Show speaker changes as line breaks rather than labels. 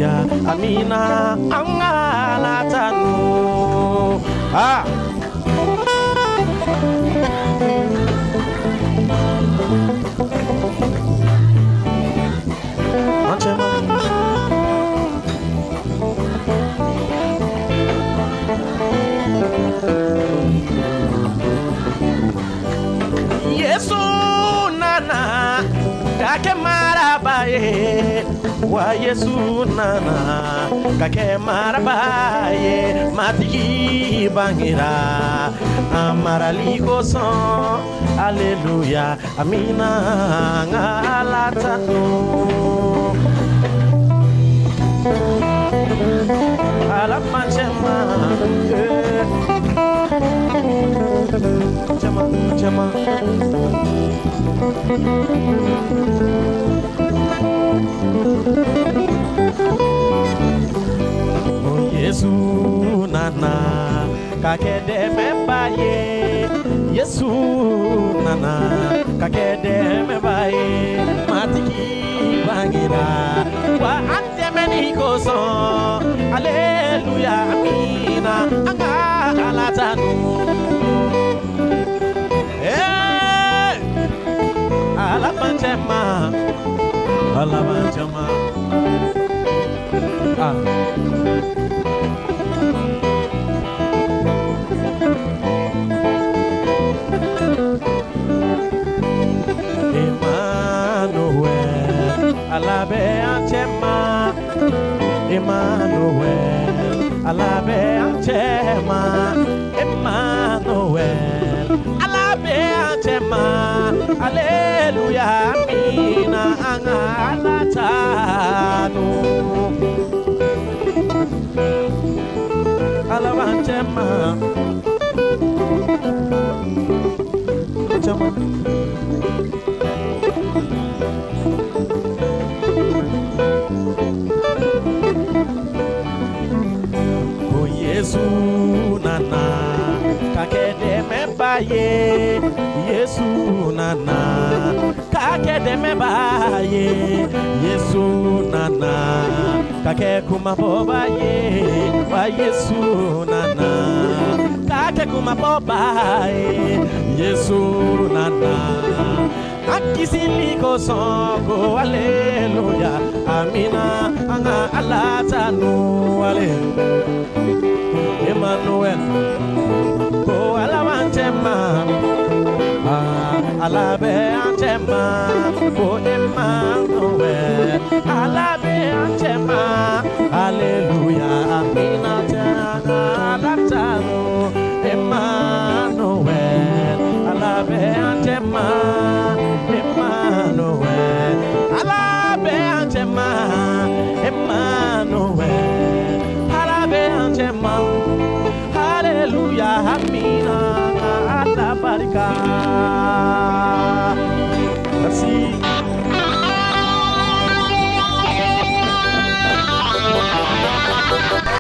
Hallelujah, Amina, Angalatanu. Ah. Yesu nana kake marabaye wa Yesu nana kake marabaye matiki bangira amaraliko son. Hallelujah, Amina ngalatanu. Alamanchema chema oh Yesu nana kakede mebaye Yesu nana kakede mebaye matiki bangira wa atemeni koso. Hallelujah, Amina angalatanu. Alamanchema, Alamanchema. Ah. Emmanuel, Alabe Anchema. Emmanuel, Alabe Anchema. Emmanuel, Alabe Anchema. Hallelujah, Amina angalatanu. Alabanchema chama oh Yesu nana kakede mebaye Yesu nana kakede mebaye Yesu nana kake kumabobaye wa Yesu nana kake kumabobaye Yesu nana akisiliko songo. Hallelujah, Amina anga alatanu. Emmanuel oh alamanchema alabe anchema oh Emmanuel